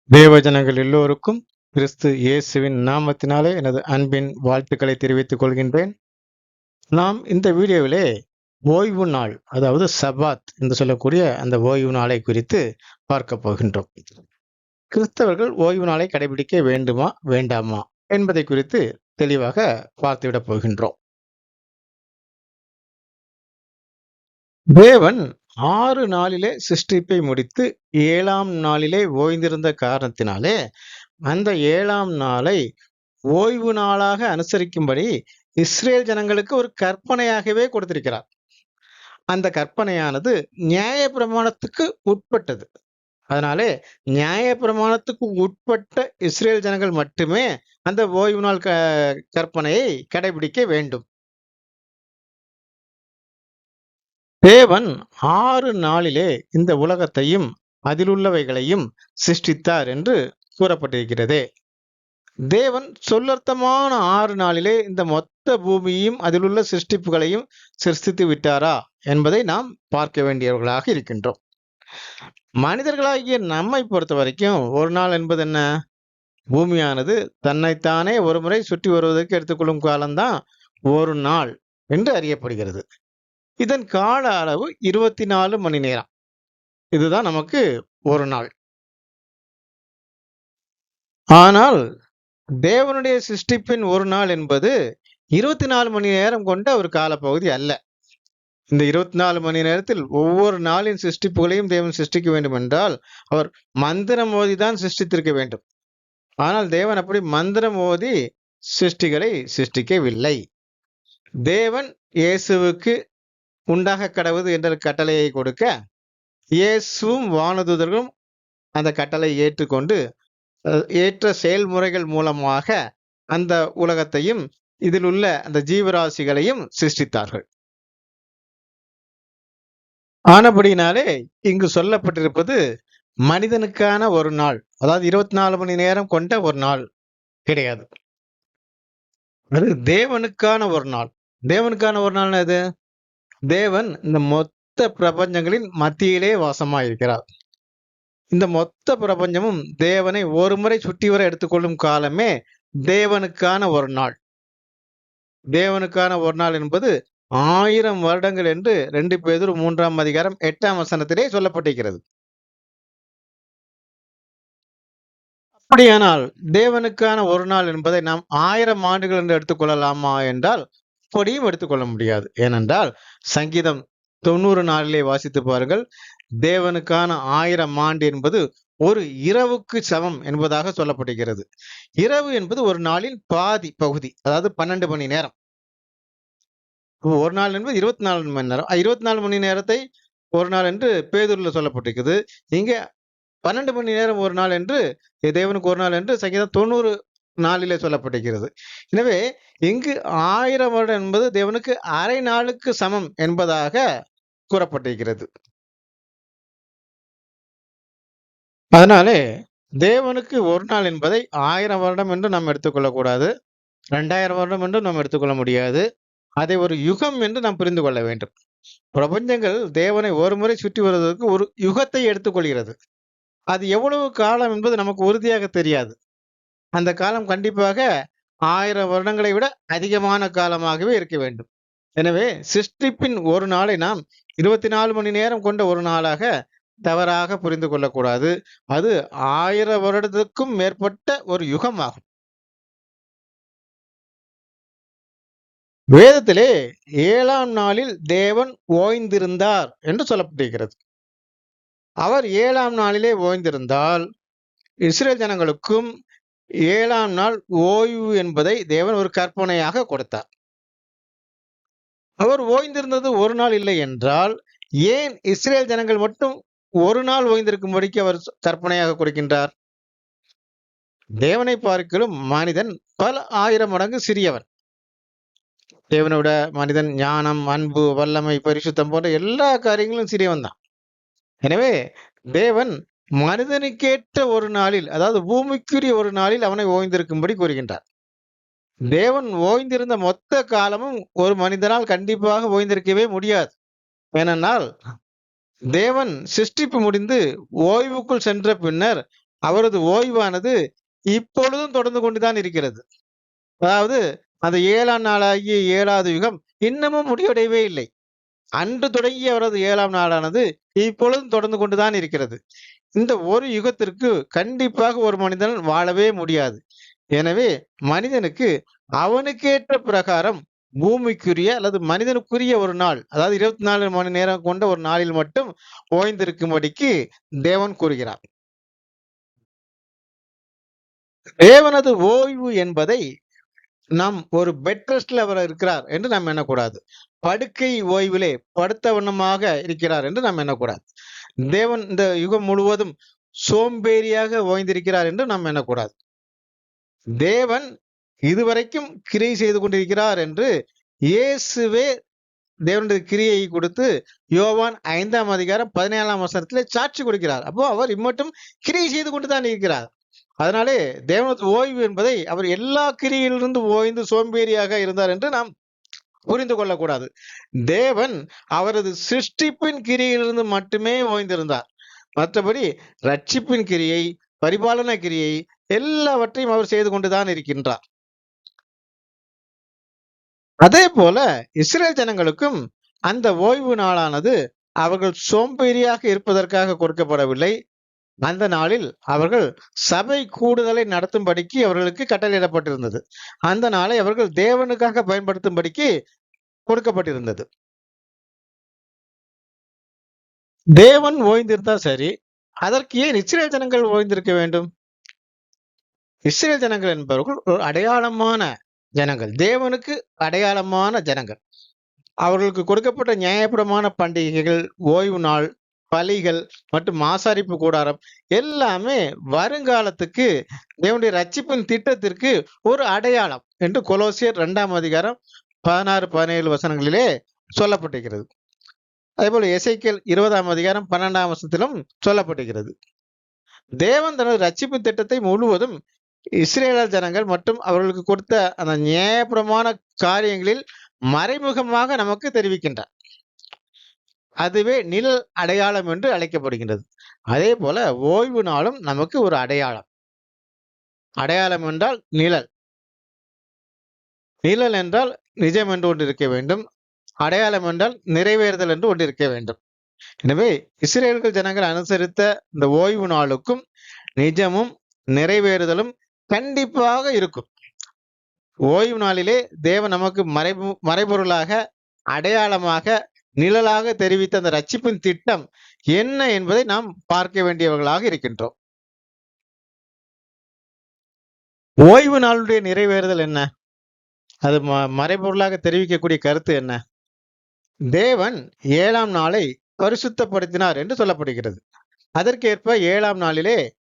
தேவஜனங்கள் எல்லோருக்கும் கிறிஸ்து இயேசுவின் நாமத்தினாலே எனது அன்பின் வாழ்த்துக்களை தெரிவித்துக் கொள்கின்றேன். நாம் இந்த வீடியோவிலே ஓய்வு நாள், அதாவது சபாத் என்று சொல்லக்கூடிய அந்த ஓய்வு நாளை குறித்து பார்க்க போகின்றோம். கிறிஸ்தவர்கள் ஓய்வு நாளை கடைபிடிக்க வேண்டுமா வேண்டாமா என்பதை குறித்து தெளிவாக பார்த்துவிடப் போகின்றோம். தேவன் 6 நாளிலே சிருஷ்டிப்பை முடித்து 7ஆம் நாளிலே ஓய்ந்திருந்த காரணத்தினாலே அந்த 7ஆம் நாளை ஓய்வு நாளாக அனுசரிக்கும்படி இஸ்ரேல் ஜனங்களுக்கு ஒரு கற்பனையாகவே கொடுத்திருக்கிறார். அந்த கற்பனையானது நியாயப்பிரமாணத்துக்கு உட்பட்டது. அதனாலே நியாயப்பிரமாணத்துக்கு உட்பட்ட இஸ்ரேல் ஜனங்கள் மட்டுமே அந்த ஓய்வு நாள் கற்பனையை கடைபிடிக்க வேண்டும். தேவன் 6 நாளிலே இந்த உலகத்தையும் அதிலுள்ளவைகளையும் சிருஷ்டித்தார் என்று கூறப்பட்டிருக்கிறதே. தேவன் சொல்லர்த்தமான 6 நாளிலே இந்த மொத்த பூமியையும் அதிலுள்ள சிருஷ்டிப்புகளையும் சிருஷ்டித்து விட்டாரா என்பதை நாம் பார்க்க வேண்டியவர்களாக இருக்கின்றோம். மனிதர்களாகிய நம்மை பொறுத்த வரைக்கும் ஒரு நாள் என்பது என்ன? பூமியானது தன்னைத்தானே ஒரு முறை சுற்றி வருவதற்கு எடுத்துக்கொள்ளும் காலம்தான் ஒரு நாள் என்று அறியப்படுகிறது. இதன் கால அளவு 24 மணி நேரம். இதுதான் நமக்கு ஒரு நாள். ஆனால் தேவனுடைய சிருஷ்டிப்பின் ஒரு நாள் என்பது 24 மணி நேரம் கொண்ட ஒரு காலப்பகுதி அல்ல. இந்த 24 மணி நேரத்தில் ஒவ்வொரு நாளின் சிருஷ்டிப்புகளையும் தேவன் சிருஷ்டிக்க வேண்டும் என்றால் அவர் மந்திரம் ஓதிதான் சிருஷ்டித்திருக்க வேண்டும். ஆனால் தேவன் அப்படி மந்திரம் ஓதி சிருஷ்டிகளை சிருஷ்டிக்கவில்லை. தேவன் இயேசுவுக்கு உண்டாக கடவுது என்ற கட்டளையை கொடுக்க இயேசுவும் வானதூதர்களும் அந்த கட்டளை ஏற்றுக்கொண்டு ஏற்ற செயல்முறைகள் மூலமாக அந்த உலகத்தையும் இதில் உள்ள அந்த ஜீவராசிகளையும் சிருஷ்டித்தார்கள். ஆனபடினாலே இங்கு சொல்லப்பட்டிருப்பது மனிதனுக்கான ஒரு நாள், அதாவது 24 மணி நேரம் கொண்ட ஒரு நாள் கிடையாது. அது தேவனுக்கான ஒரு நாள். தேவனுக்கான ஒரு நாள் எது? தேவன் இந்த மொத்த பிரபஞ்சங்களின் மத்தியிலே வாசமாயிருக்கிறார். இந்த மொத்த பிரபஞ்சமும் தேவனை ஒரு முறை சுற்றி வர எடுத்துக்கொள்ளும் காலமே தேவனுக்கான ஒரு நாள். தேவனுக்கான ஒரு நாள் என்பது 1000 வருடங்கள் என்று 2 பேதுரு 3ஆம் அதிகாரம் 8ஆம் வசனத்திலே சொல்லப்பட்டிருக்கிறது. அப்படியானால் தேவனுக்கான ஒரு நாள் என்பதை நாம் 1000 ஆண்டுகள் என்று எடுத்துக்கொள்ளலாமா என்றால் அப்படியும் எடுத்துக்கொள்ள முடியாது. ஏனென்றால் சங்கீதம் 90 நாளிலே வாசித்து பாருங்கள். தேவனுக்கான 1000 ஆண்டு என்பது ஒரு இரவுக்கு சமம் என்பதாக சொல்லப்படுகிறது. இரவு என்பது ஒரு நாளின் பாதி பகுதி, அதாவது 12 மணி நேரம். ஒரு நாள் என்பது 24 மணி நேரம். 24 மணி நேரத்தை ஒரு நாள் என்று பேதுருல சொல்லப்பட்டிருக்குது. இங்க 12 மணி நேரம் ஒரு நாள் என்று தேவனுக்கு ஒரு நாள் என்று சங்கீதம் 90 நாளிலே சொல்லப்பட்டிருக்கிறது. எனவே இங்கு 1000 வருடம் என்பது தேவனுக்கு அரை நாளுக்கு சமம் என்பதாக கூறப்பட்டிருக்கிறது. அதனாலே தேவனுக்கு ஒரு நாள் என்பதை 1000 வருடம் என்று நாம் எடுத்துக்கொள்ளக்கூடாது. 2000 வருடம் என்று நாம் எடுத்துக்கொள்ள முடியாது. அதை ஒரு யுகம் என்று நாம் புரிந்து கொள்ள வேண்டும். பிரபஞ்சங்கள் தேவனை ஒரு முறை சுற்றி வருவதற்கு ஒரு யுகத்தை எடுத்துக்கொள்கிறது. அது எவ்வளவு காலம் என்பது நமக்கு உறுதியாக தெரியாது. அந்த காலம் கண்டிப்பாக 1000 வருடங்களை விட அதிகமான காலமாகவே இருக்க வேண்டும். எனவே சிருஷ்டிப்பின் ஒரு நாளை நாம் 24 மணி நேரம் கொண்ட ஒரு நாளாக தவறாக புரிந்து கொள்ளக்கூடாது. அது 1000 வருடத்துக்கும் மேற்பட்ட ஒரு யுகமாகும். வேதத்திலே 7ஆம் நாளில் தேவன் ஓய்ந்திருந்தார் என்று சொல்லப்பட்டிருக்கிறது. அவர் 7ஆம் நாளிலே ஓய்ந்திருந்தால் இஸ்ரேல் ஜனங்களுக்கும் 7ஆம் நாள் ஓய்வு என்பதை தேவன் ஒரு கற்பனையாக கொடுத்தார். அவர் ஓய்ந்திருந்தது ஒரு நாள் இல்லை என்றால் ஏன் இஸ்ரேல் ஜனங்கள் மட்டும் ஒரு நாள் ஓய்ந்திருக்கும்படிக்கு அவர் கற்பனையாக கொடுக்கின்றார்? தேவனை பார்க்கலும் மனிதன் பல 1000 மடங்கு சிறியவன். தேவனை விட மனிதன் ஞானம், அன்பு, வல்லமை, பரிசுத்தம் போன்ற எல்லா காரியங்களும் சிறியவன் தான். எனவே தேவன் மனிதனுக்கேற்ற ஒரு நாளில், அதாவது பூமிக்குரிய ஒரு நாளில் அவனை ஓய்ந்திருக்கும்படி கூறுகின்றார். தேவன் ஓய்ந்திருந்த மொத்த காலமும் ஒரு மனிதனால் கண்டிப்பாக ஓய்ந்திருக்கவே முடியாது. ஏனென்றால் தேவன் சிருஷ்டிப்பு முடிந்து ஓய்வுக்குள் சென்ற பின்னர் அவரது ஓய்வானது இப்பொழுதும் தொடர்ந்து கொண்டுதான் இருக்கிறது. அதாவது அந்த 7ஆம் நாளாகிய 7வது யுகம் இன்னமும் முடிவடையவே இல்லை. அன்று தொடங்கிய அவரது 7ஆம் நாளானது இப்பொழுதும் தொடர்ந்து கொண்டுதான் இருக்கிறது. இந்த ஒரு யுகத்திற்கு கண்டிப்பாக ஒரு மனிதன் வாழவே முடியாது. எனவே மனிதனுக்கு அவனுக்கேற்ற பிரகாரம் பூமிக்குரிய அல்லது மனிதனுக்குரிய ஒரு நாள், அதாவது 24 மணி நேரம் கொண்ட ஒரு நாளில் மட்டும் ஓய்ந்திருக்கும்படிக்கு தேவன் கூறுகிறார். தேவனது ஓய்வு என்பதை நாம் ஒரு பெட் ரெஸ்ட்ல அவர் இருக்கிறார் என்று நாம் எண்ணக்கூடாது. படுக்கை ஓய்விலே படுத்த வண்ணமாக இருக்கிறார் என்று நாம் எண்ணக்கூடாது. தேவன் இந்த யுகம் முழுவதும் சோம்பேறியாக ஓய்ந்திருக்கிறார் என்று நாம் எண்ணக்கூடாது. தேவன் இதுவரைக்கும் கிரியை செய்து கொண்டிருக்கிறார் என்று இயேசுவே தேவனுடைய கிரியை கொடுத்து யோவான் 5ஆம் அதிகாரம் 17ஆம் வசனத்திலே சாட்சி கொடுக்கிறார். அப்போ அவர் இம்மட்டும் கிரியை செய்து கொண்டுதான் இருக்கிறார். அதனாலே தேவனது ஓய்வு என்பதை அவர் எல்லா கிரியிலிருந்து ஓய்ந்து சோம்பேறியாக இருந்தார் என்று நாம் புரிந்து கொள்ளக்கூடாது. தேவன் அவரது சிருஷ்டிப்பின் கிரியிலிருந்து மட்டுமே ஓய்ந்திருந்தார். மற்றபடி ரட்சிப்பின் கிரியை, பரிபாலன கிரியை எல்லாவற்றையும் அவர் செய்து கொண்டுதான் இருக்கின்றார். அதே போல இஸ்ரேல் ஜனங்களுக்கும் அந்த ஓய்வு நாளானது அவர்கள் சோம்பேறியாக இருப்பதற்காக கொடுக்கப்படவில்லை. அந்த நாளில் அவர்கள் சபை கூடுதலை நடத்தும்படிக்கு அவர்களுக்கு கட்டளையிடப்பட்டிருந்தது. அந்த நாளை அவர்கள் தேவனுக்காக பயன்படுத்தும்படிக்கு கொடுக்கப்பட்டிருந்தது. தேவன் ஓய்ந்திருந்தா சரி, அதற்கு ஏன் இஸ்ரேல் ஜனங்கள் ஓய்ந்திருக்க வேண்டும்? இஸ்ரேல் ஜனங்கள் என்பவர்கள் ஒரு அடையாளமான ஜனங்கள், தேவனுக்கு அடையாளமான ஜனங்கள். அவர்களுக்கு கொடுக்கப்பட்ட நியாயப்பிரமாண பண்டிகைகள், ஓய்வு நாள், பலிகள் மற்றும் ஆசாரிப்பு கூடாரம் எல்லாமே வருங்காலத்துக்கு தேவனுடைய ரட்சிப்பின் திட்டத்திற்கு ஒரு அடையாளம் என்று கொலோசியர் 2ஆம் அதிகாரம் 16, 17 வசனங்களிலே சொல்லப்பட்டிருக்கிறது. அதேபோல எசேக்கியேல் 20ஆம் அதிகாரம் 12ஆம் வசனத்திலும் சொல்லப்பட்டிருக்கிறது. தேவன் தனது ரட்சிப்பு திட்டத்தை முழுவதும் இஸ்ரேலர் ஜனங்கள் மற்றும் அவர்களுக்கு கொடுத்த அந்த நியாயப்பிரமாண காரியங்களில் மறைமுகமாக நமக்கு தெரிவிக்கின்றார். அதுவே நிழல் அடையாளம் என்று அழைக்கப்படுகின்றது. அதே போல ஓய்வு நாளும் நமக்கு ஒரு அடையாளம். அடையாளம் என்றால் நிழல். நிழல் என்றால் நிஜம் என்று ஒன்று இருக்க வேண்டும். அடையாளம் என்றால் நிறைவேறுதல் என்று ஒன்று இருக்க வேண்டும். எனவே இஸ்ரேல்கள் ஜனங்கள் அனுசரித்த இந்த ஓய்வு நாளுக்கும் நிஜமும் நிறைவேறுதலும் கண்டிப்பாக இருக்கும். ஓய்வு நாளிலே தேவன் நமக்கு மறைபொருளாக, அடையாளமாக, நிழலாக தெரிவித்த அந்த ரட்சிப்பின் திட்டம் என்ன என்பதை நாம் பார்க்க வேண்டியவர்களாக இருக்கின்றோம். ஓய்வு நாளுடைய நிறைவேறுதல் என்ன? அது மறைபொருளாக தெரிவிக்கக்கூடிய கருத்து என்ன? தேவன் 7ஆம் நாளை பரிசுத்தப்படுத்தினார் என்று சொல்லப்படுகிறது. அதற்கேற்ப 7ஆம் நாளிலே,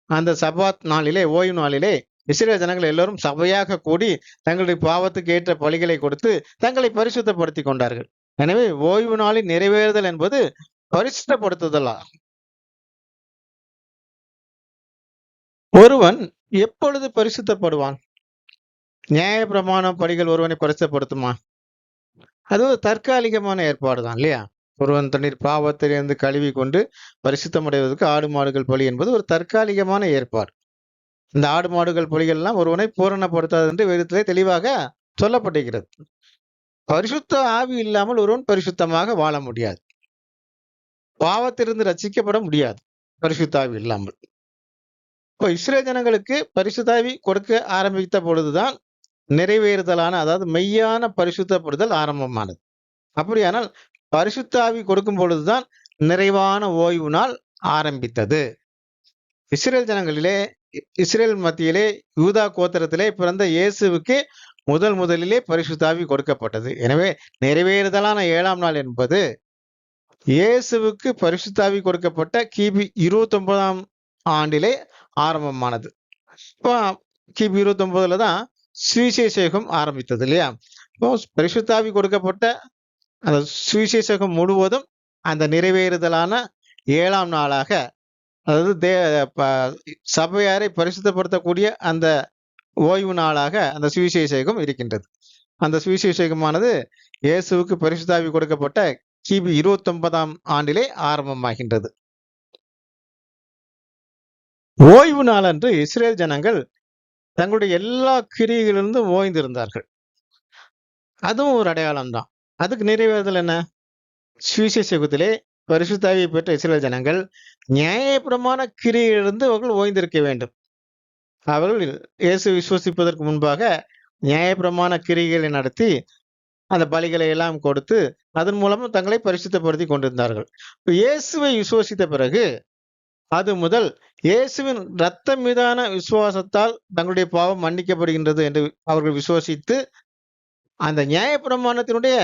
அந்த சபாத் நாளிலே, ஓய்வு நாளிலே இஸ்ரேல் ஜனங்கள் எல்லோரும் சபையாக கூடி தங்களுடைய பாவத்துக்கு ஏற்ற பலிகளை கொடுத்து தங்களை பரிசுத்தப்படுத்திக் கொண்டார்கள். எனவே ஓய்வு நாளின் நிறைவேறுதல் என்பது பரிசுத்தப்படுத்துதல் ஆகும். ஒருவன் எப்பொழுது பரிசுத்தப்படுவான்? நியாயப்பிரமாண பலிகள் ஒருவனை பரிசுத்தப்படுத்துமா? அது ஒரு தற்காலிகமான ஏற்பாடு தான் இல்லையா? ஒருவன் தண்ணீர் பாவத்திலிருந்து கழுவி கொண்டு பரிசுத்தமடைவதற்கு ஆடு மாடுகள் பலி என்பது ஒரு தற்காலிகமான ஏற்பாடு. இந்த ஆடு மாடுகள் பலிகள் எல்லாம் ஒருவனை பூரணப்படுத்தாது என்று வேதத்திலே தெளிவாக சொல்லப்பட்டிருக்கிறது. பரிசுத்த ஆவி இல்லாமல் ஒருவன் பரிசுத்தமாக வாழ முடியாது. பாவத்திலிருந்து ரட்சிக்கப்பட முடியாது பரிசுத்த ஆவி இல்லாமல். இப்போ இஸ்ரேல் ஜனங்களுக்கு பரிசுத்த ஆவி கொடுக்க ஆரம்பித்த பொழுதுதான் நிறைவேறுதலான, அதாவது மெய்யான பரிசுத்தப்படுதல் ஆரம்பமானது. அப்படியானால் பரிசுத்த ஆவி கொடுக்கும் பொழுதுதான் நிறைவான ஓய்வு நாள் ஆரம்பித்தது. இஸ்ரேல் ஜனங்களிலே, இஸ்ரேல் மத்தியிலே, யூதா கோத்திரத்திலே பிறந்த இயேசுவுக்கு முதலிலே பரிசுத்த ஆவி கொடுக்கப்பட்டது. எனவே நிறைவேறுதலான 7ஆம் நாள் என்பது இயேசுவுக்கு பரிசுத்த ஆவி கொடுக்கப்பட்ட கிபி 29ஆம் ஆண்டிலே ஆரம்பமானது. இப்போ கிபி 29ல தான் சுவிசேஷம் ஆரம்பித்தது இல்லையா? இப்போ பரிசுத்த ஆவி கொடுக்கப்பட்ட அந்த சுவிசேஷம் முழுவதும் அந்த நிறைவேறுதலான 7ஆம் நாளாக, அதாவது சபையாரை பரிசுத்தப்படுத்தக்கூடிய அந்த ஓய்வு நாளாக அந்த சுவிசேஷம் இருக்கின்றது. அந்த சுவிசேஷமானது இயேசுவுக்கு பரிசுத்த ஆவி கொடுக்கப்பட்ட கிபி 29ஆம் ஆண்டிலே ஆரம்பமாகின்றது. ஓய்வு நாள் அன்று இஸ்ரேல் ஜனங்கள் தங்களுடைய எல்லா கிரியைகளிலிருந்தும் ஓய்ந்திருந்தார்கள். அதுவும் ஒரு அடையாளம் தான். அதுக்கு நிறைவேறுதல் என்ன? சுவிசேஷ யுகத்திலே பரிசுத்த ஆவியை பெற்ற இஸ்ரவேல் ஜனங்கள் நியாயப்பிரமாண கிரியையிலிருந்து அவர்கள் ஓய்ந்திருக்க வேண்டும். அவர்கள் இயேசு விசுவசிப்பதற்கு முன்பாக நியாயப்பிரமாண கிரியைகளை நடத்தி அந்த பலிகளை எல்லாம் கொடுத்து அதன் மூலமா தங்களை பரிசுத்தப்படுத்திக் கொண்டிருந்தார்கள். இயேசுவை விசுவசித்த பிறகு அது முதல் இயேசுவின் இரத்தம் மீதான விசுவாசத்தால் தங்களுடைய பாவம் மன்னிக்கப்படுகின்றது என்று அவர்கள் விசுவசித்து அந்த நியாயப்பிரமாணத்தினுடைய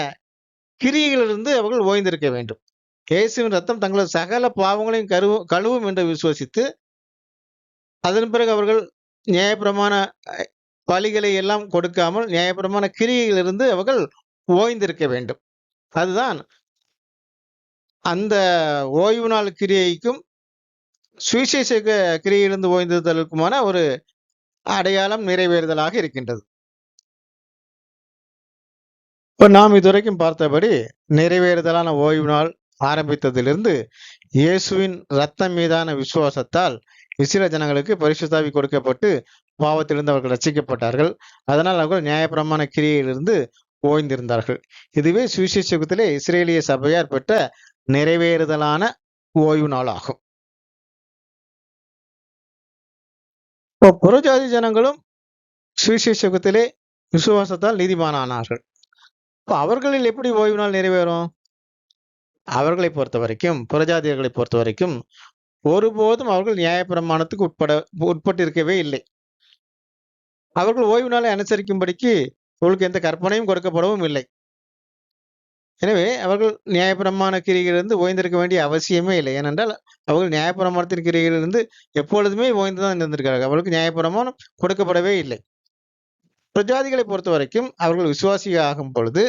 கிரியைகளிலிருந்து அவர்கள் ஓய்ந்திருக்க வேண்டும். இயேசுவின் ரத்தம் தங்களது சகல பாவங்களையும் கழுவும் என்று விசுவசித்து அதன் பிறகு அவர்கள் நியாயப்பிரமாண பலிகளை எல்லாம் கொடுக்காமல் நியாயப்பிரமாண கிரியைகளிலிருந்து அவர்கள் ஓய்ந்திருக்க வேண்டும். அதுதான் அந்த ஓய்வு நாள் கிரியைக்கும் சுவிசேஷ கிரியையிலிருந்து ஓய்ந்திருத்தலுக்குமான ஒரு அடையாளம் நிறைவேறுதலாக இருக்கின்றது. இப்ப நாம் இதுவரைக்கும் பார்த்தபடி நிறைவேறுதலான ஓய்வு நாள் ஆரம்பித்ததிலிருந்து இயேசுவின் ரத்தம் மீதான விசுவாசத்தால் இஸ்ரவேல் ஜனங்களுக்கு பரிசுத்த ஆவி கொடுக்கப்பட்டு பாவத்திலிருந்து அவர்கள் ரட்சிக்கப்பட்டார்கள். அதனால் அவர்கள் நியாயப்பிரமாண கிரியையிலிருந்து ஓய்ந்திருந்தார்கள். இதுவே சுவிசேஷ யுகத்திலே இஸ்ரேலிய சபையார் பெற்ற நிறைவேறுதலான ஓய்வு நாள் ஆகும். இப்போ புறஜாதி ஜனங்களும் சுவிசேஷ யுகத்திலே விசுவாசத்தால் நீதிமானானார்கள். இப்போ அவர்களில் எப்படி ஓய்வு நாள் நிறைவேறும்? அவர்களை பொறுத்த வரைக்கும், புறஜாதியர்களை பொறுத்த வரைக்கும் ஒருபோதும் அவர்கள் நியாயப்பிரமாணத்துக்கு உட்பட்டிருக்கவே இல்லை. அவர்கள் ஓய்வு நாளை அனுசரிக்கும்படிக்கு அவர்களுக்கு எந்த கற்பனையும் கொடுக்கப்படவும் இல்லை. எனவே அவர்கள் நியாயப்பிரமாண கிரியிலிருந்து ஓய்ந்திருக்க வேண்டிய அவசியமே இல்லை. ஏனென்றால் அவர்கள் நியாயப்பிரமாணத்தின் கிரியிலிருந்து எப்பொழுதுமே ஓய்ந்துதான் இருந்திருக்கிறார்கள். அவர்களுக்கு நியாயப்பிரமாணம் கொடுக்கப்படவே இல்லை. பிரஜாதிகளை பொறுத்த வரைக்கும் அவர்கள் விசுவாசியாகும் பொழுது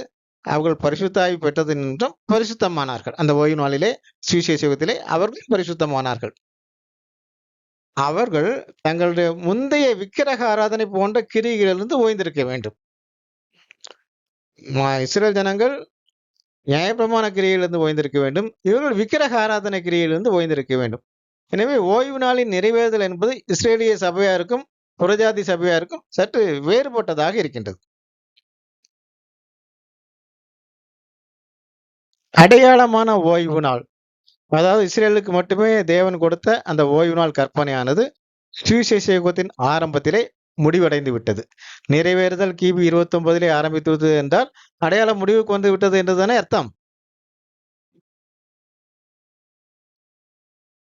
அவர்கள் பரிசுத்த ஆவி பெற்றது நின்றும் பரிசுத்தமானார்கள். அந்த ஓய்வு நாளிலே சுவிசேஷ யுகத்திலே அவர்கள் பரிசுத்தமானார்கள். அவர்கள் தங்களுடைய முந்தைய விக்கிரக ஆராதனை போன்ற கிரிகளிலிருந்து ஓய்ந்திருக்க வேண்டும். இஸ்ரவேல் ஜனங்கள் நியாயப்பிரமாண கிரியிலிருந்து ஓய்ந்திருக்க வேண்டும். இவர்கள் விக்கிரக ஆராதனை கிரியிலிருந்து ஓய்ந்திருக்க வேண்டும். எனவே ஓய்வு நாளின் நிறைவேறுதல் என்பது இஸ்ரேலிய சபையாருக்கும் புறஜாதி சபையாருக்கும் சற்று வேறுபட்டதாக இருக்கின்றது. அடையாளமான ஓய்வு நாள், அதாவது இஸ்ரேலுக்கு மட்டுமே தேவன் கொடுத்த அந்த ஓய்வு நாள் கற்பனையானது சுவிசேஷ யுகத்தின் ஆரம்பத்திலே முடிவடைந்து விட்டது. நிறைவேறுதல் கிபி 29 ஆரம்பித்தது என்றால் அடையாளம் முடிவுக்கு வந்து விட்டது என்றுதானே அர்த்தம்.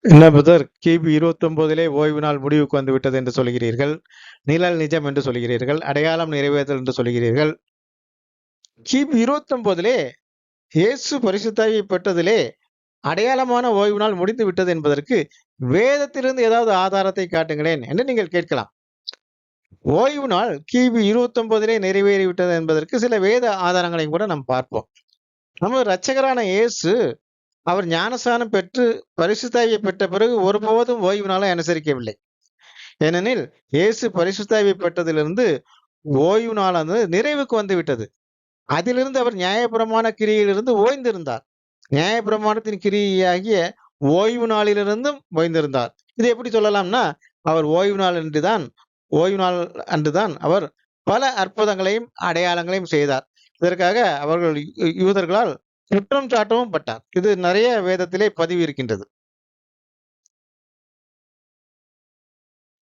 என்ன பிரதர், கிபி 29 ஓய்வு நாள் முடிவுக்கு வந்து விட்டது என்று சொல்கிறீர்கள், நிழல் நிஜம் என்று சொல்கிறீர்கள், அடையாளம் நிறைவேறுதல் என்று சொல்கிறீர்கள். கிபி 29 இயேசு பரிசுத்த ஆவியை பெற்றதிலே அடையாளமான ஓய்வு நாள் முடிந்து விட்டது என்பதற்கு வேதத்திலிருந்து ஏதாவது ஆதாரத்தை காட்டுங்களேன் என்று நீங்கள் கேட்கலாம். ஓய்வு நாள் கிபி 29 நிறைவேறிவிட்டது என்பதற்கு சில வேத ஆதாரங்களையும் கூட நாம் பார்ப்போம். நமது இரட்சகரான இயேசு அவர் ஞானஸ்நானம் பெற்று பரிசுத்த ஆவியை பெற்ற பிறகு ஒருபோதும் ஓய்வு நாளை அனுசரிக்கவில்லை. ஏனெனில் இயேசு பரிசுத்த ஆவியை பெற்றதிலிருந்து ஓய்வு நாளானது நிறைவுக்கு வந்து விட்டது. அதிலிருந்து அவர் நியாயப்பிரமாண கிரியிலிருந்து ஓய்ந்திருந்தார். நியாயப்பிரமாணத்தின் கிரியாகிய ஓய்வு நாளிலிருந்தும் ஓய்ந்திருந்தார். இது எப்படி சொல்லலாம்னா, அவர் ஓய்வு நாள் அன்றுதான் அவர் பல அற்புதங்களையும் அடையாளங்களையும் செய்தார். இதற்காக அவர்கள் யூதர்களால் குற்றம் சாட்டவும் பட்டார். இது நிறைய வேதத்திலே பதிவு இருக்கின்றது.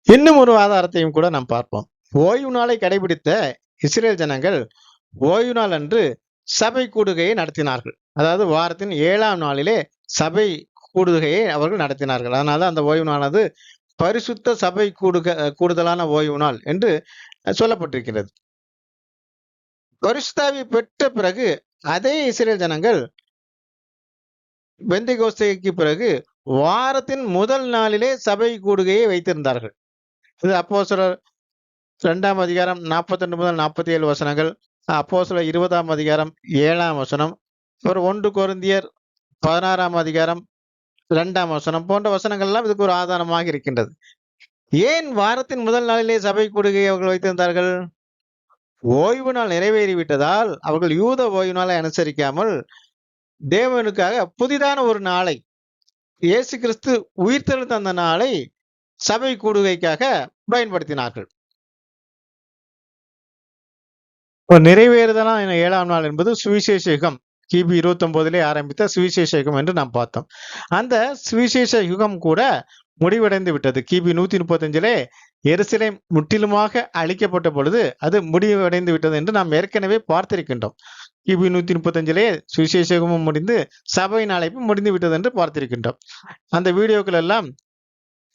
இன்னும் ஒரு ஆதாரத்தையும் கூட நாம் பார்ப்போம். ஓய்வு நாளை கடைபிடித்த இஸ்ரேல் ஜனங்கள் ஓய்வு நாள் அன்று சபை கூடுகையை நடத்தினார்கள். அதாவது வாரத்தின் 7ஆம் நாளிலே சபை கூடுகையை அவர்கள் நடத்தினார்கள். அதனால அந்த ஓய்வு நாளானது பரிசுத்த சபை கூடுதலான ஓய்வு நாள் என்று சொல்லப்பட்டிருக்கிறது. பரிசுத்த ஆவி பெற்ற பிறகு அதே இஸ்ரேல் ஜனங்கள் பெந்தெகோஸ்தேக்கு பிறகு வாரத்தின் முதல் நாளிலே சபை கூடுகையை வைத்திருந்தார்கள். இது அப்போஸ்தலர் 2ஆம் அதிகாரம் 42 முதல் 47 வசனங்கள், அப்போஸ்தலர் 20ஆம் அதிகாரம் 7ஆம் வசனம், 1 கொரிந்தியர் 16ஆம் அதிகாரம் 2ஆம் வசனம் போன்ற வசனங்கள் எல்லாம் இதுக்கு ஒரு ஆதாரமாக இருக்கின்றது. ஏன் வாரத்தின் முதல் நாளிலே சபை கூடுகையை அவர்கள் வைத்திருந்தார்கள்? ஓய்வு நாள் நிறைவேறிவிட்டதால் அவர்கள் யூத ஓய்வு நாளை அனுசரிக்காமல் தேவனுக்காக புதிதான ஒரு நாளை, இயேசு கிறிஸ்து உயிர்த்தெழுந்த அந்த நாளை சபை கூடுகைக்காக பயன்படுத்தினார்கள். நிறைவேறுதலான 7ஆம் நாள் என்பது சுவிசேஷ யுகம். கிபி 29 ஆரம்பித்த சுவிசேஷ யுகம் என்று நாம் பார்த்தோம். அந்த சுவிசேஷ யுகம் கூட முடிவடைந்து விட்டது. கிபி 135 எருசலேம் முற்றிலுமாக அழிக்கப்பட்ட பொழுது அது முடிவடைந்து விட்டது என்று நாம் ஏற்கனவே பார்த்திருக்கின்றோம். கிபி 135 சுவிசேஷ யுகமும் முடிந்து சபையின் அழைப்பு முடிந்து விட்டது என்று பார்த்திருக்கின்றோம். அந்த வீடியோக்கள் எல்லாம்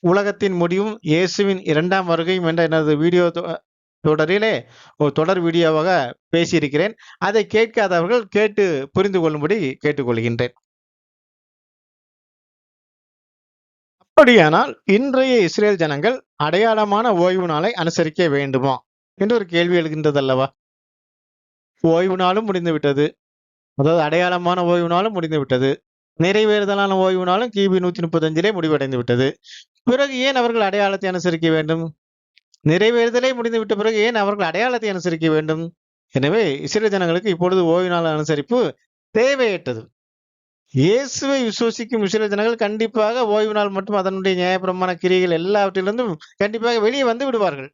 உலகத்தின் முடிவும் இயேசுவின் 2ஆம் வருகையும் என்ற எனது வீடியோ தொடரிலே ஒரு தொடர் வீடியோவாக பேசியிருக்கிறேன். அதை கேட்காதவர்கள் கேட்டு புரிந்து கொள்ளும்படி கேட்டுக்கொள்கின்றேன். அப்படியானால் இன்றைய இஸ்ரேல் ஜனங்கள் அடையாளமான ஓய்வு நாளை அனுசரிக்க வேண்டுமா என்று ஒரு கேள்வி எழுகின்றது அல்லவா? ஓய்வு நாளும் முடிந்து விட்டது. அதாவது அடையாளமான ஓய்வு நாளும் முடிந்து விட்டது. நிறைவேறுதலான ஓய்வு நாளும் கிபி 135 முடிவடைந்து விட்டது. பிறகு ஏன் அவர்கள் அடையாளத்தை அனுசரிக்க வேண்டும்? நிறைவேறுதலே முடிந்துவிட்ட பிறகு ஏன் அவர்கள் அடையாளத்தை அனுசரிக்க வேண்டும்? எனவே இஸ்ரேல் ஜனங்களுக்கு இப்பொழுது ஓய்வு நாள் அனுசரிப்பு தேவையற்றது. இயேசுவை விசுவசிக்கும் இஸ்ரேல் ஜனங்கள் கண்டிப்பாக ஓய்வு நாள் மற்றும் அதனுடைய நியாயப்பிரமாண கிரியைகள் எல்லாவற்றிலிருந்தும் கண்டிப்பாக வெளியே வந்து விடுவார்கள்.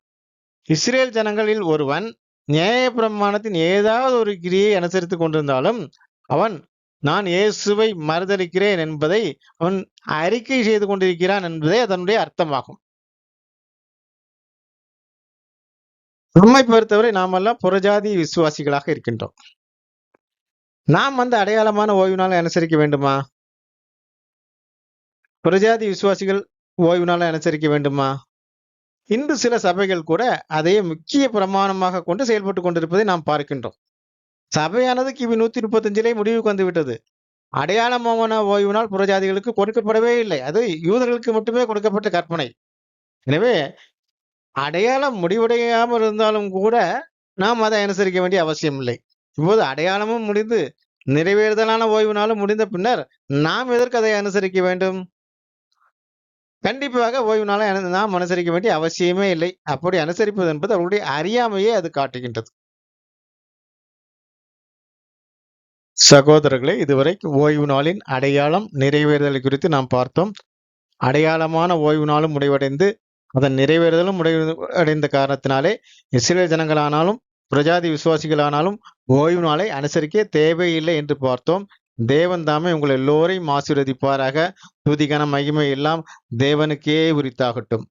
இஸ்ரேல் ஜனங்களில் ஒருவன் நியாயப்பிரமாணத்தின் ஏதாவது ஒரு கிரியை அனுசரித்துக் கொண்டிருந்தாலும் அவன் நான் இயேசுவை மறுதலிக்கிறேன் என்பதை அவன் அறிக்கை செய்து கொண்டிருக்கிறான் என்பதே அதனுடைய அர்த்தமாகும். நம்மை பொறுத்தவரை நாமெல்லாம் புறஜாதி விசுவாசிகளாக இருக்கின்றோம். நாம் அந்த அடையாளமான ஓய்வு நாளை அனுசரிக்க வேண்டுமா? புறஜாதி விசுவாசிகள் ஓய்வு நாளை அனுசரிக்க வேண்டுமா? இன்று சில சபைகள் கூட அதையே முக்கிய பிரமாணமாக கொண்டு செயல்பட்டுக் கொண்டிருப்பதை நாம் பார்க்கின்றோம். சபையானது கிபி 135 முடிவுக்கு வந்துவிட்டது. அடையாளமான ஓய்வு நாள் புறஜாதிகளுக்கு கொடுக்கப்படவே இல்லை. அது யூதர்களுக்கு மட்டுமே கொடுக்கப்பட்ட கற்பனை. எனவே அடையாளம் முடிவடையாமல் இருந்தாலும் கூட நாம் அதை அனுசரிக்க வேண்டிய அவசியம் இல்லை. இப்போது அடையாளமும் முடிந்து நிறைவேறுதலான ஓய்வு நாளும் முடிந்த பின்னர் நாம் எதற்கு அதை அனுசரிக்க வேண்டும்? கண்டிப்பாக ஓய்வு நாளை நாம் அனுசரிக்க வேண்டிய அவசியமே இல்லை. அப்படி அனுசரிப்பது என்பது அவருடைய அறியாமையே அது காட்டுகின்றது. சகோதரர்களே, இதுவரை ஓய்வு நாளின் அடையாளம் நிறைவேறுதல் குறித்து நாம் பார்த்தோம். அடையாளமான ஓய்வு நாளும் முடிவடைந்து அதன் நிறைவேறுதலும் முடிவடைந்த காரணத்தினாலே இஸ்ரேல் ஜனங்களானாலும் பிரஜாதி விசுவாசிகளானாலும் ஓய்வு நாளை அனுசரிக்க தேவையில்லை என்று பார்த்தோம். தேவன் தாமே உங்கள் எல்லோரையும் ஆசீர்வதிப்பாராக. துதி கன மகிமை எல்லாம் தேவனுக்கே உரித்தாகட்டும்.